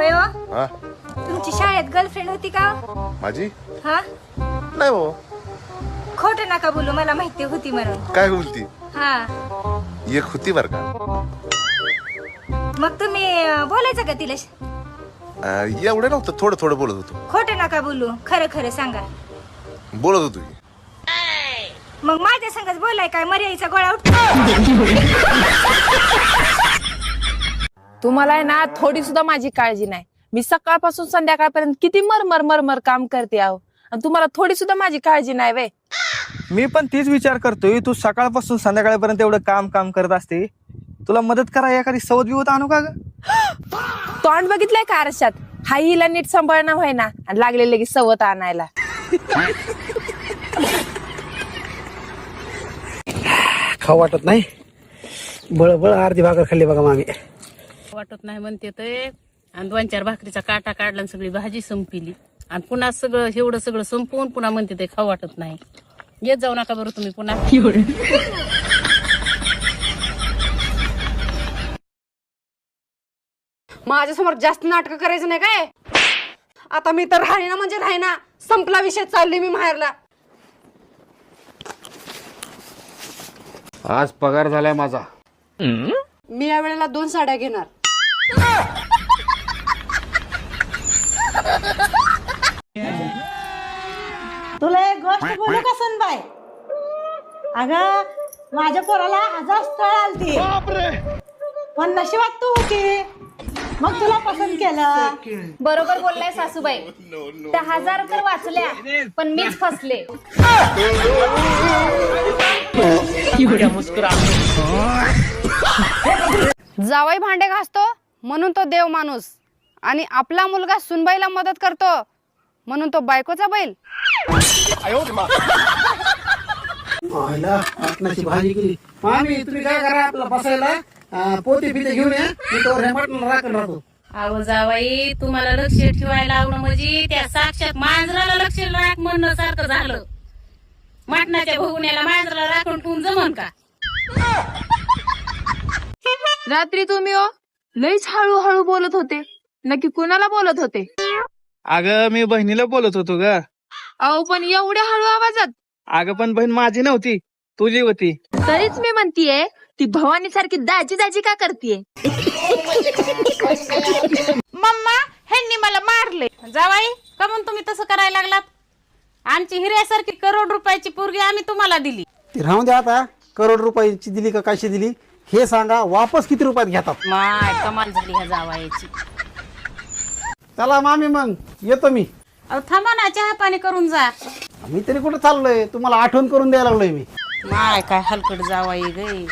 सासूबाई हो, हा तुमची शाळेत गर्लफ्रेंड होती का? माझी हा, नाही हो. खोटं नका बोलू, मला माहिती होती म्हणून. काय बोलती? हा, एक होती बर का. मग तुम्ही बोलायचं का तिला? एवढं नव्हतं, थोडं थोडं बोलत होतो. खोटं नका बोलू, खरं खरं सांगा. बोलत होतो की. मग माझ्या संगच बोलाय काय मर्यादेचा गोळा उठ. तुम्हाला आहे ना थोडी सुद्धा माझी काळजी नाही. मी सकाळपासून संध्याकाळपर्यंत किती मरमर मरमर काम करते आहो, आणि तुम्हाला थोडी सुद्धा माझी काळजी नाही वे. मी पण तीच विचार करतोय, तू सकाळपासून संध्याकाळपर्यंत एवढं काम करत असते, तुला मदत करा एखादी सवत बिवत आणू का ग? तोंड बघितलंय का आरशात? हाई हिला नीट सांभाळणं व्हाय ना, आणि लागलेले की सवत आणायला. खाऊ वाटत नाही, बळ अर्धी भाकर खाल्ली बघा मामी. वाटत नाही म्हणते ते, आणि 2-4 भाकरीचा काटा काढला आणि सगळी भाजी संपली, आणि पुन्हा सगळं एवढं सगळं संपवून पुन्हा म्हणते ते खाऊ वाटत नाही. येत जाऊ नका बरं तुम्ही पुन्हा. माझ्यासमोर जास्त नाटक करायचं नाही काय. आता मी तर राहीना म्हणजे राहीना, संपला विषय, चालली मी माहेरला. आज पगार झालाय माझा. मी या वेळेला 2 साड्या घेणार. तुला एक गोष्ट बोलू का सुनबाई? अगं माझ्या पोराला 1000 स्थळ आलती, पण नशिबात तू होती, मग तुला पसंत केलं. बरोबर बोललाय सासूबाई. त्या 1000 तर वाचल्या, पण मीच फसले. जावई भांडे घासतो म्हणून तो देव माणूस, आणि आपला मुलगा सुनबाईला मदत करतो म्हणून तो बायकोचा बैल. भाजी केली मामी. तुम्ही काय करा, आपला बसायला पोते पिते घेऊन या, मी तो रेमॉटला राखून राहतो. अहो जावाई, तुम्हाला लक्ष ठेवायला लावणं म्हणजे त्या साक्षात मांजराला लक्ष राख म्हणणं सारखं झालं. मटणाच्या भगुण्याला मांजराला राखून ठेवून जमन का? रात्री तुम्ही हो लईच हळूहळू बोलत होते, नक्की कुणाला बोलत होते? अगं मी बहिणीला बोलत होतो ग. अहो पण एवढ्या हळू आवाजात? अगं पण बहीण माझी नव्हती, तुझी होती. तरीच मी म्हणतीये, ती भवानी सारखी दाजी दाजी का करतीये? मम्मा, ह्यांनी मला मारले. जावाई, का म्हणून तुम्ही तसं करायला लागलात? आमची हिऱ्यासारखी करोड रुपयाची पोरगी आम्ही तुम्हाला दिली. ती राहून द्या आता. करोड रुपयाची दिली का कशी दिली हे सांगा, वापस किती रुपयात घेतात? माय कमाल झाली ह्या जावाईची. चला मामी, मग येतो मी. अहो थांबा ना, चहा पाणी करून जा. मी तरी कुठं चाललोय, तुम्हाला आठवण करून द्यायला लागलोय मी. माय काय हलकट जावाई गई.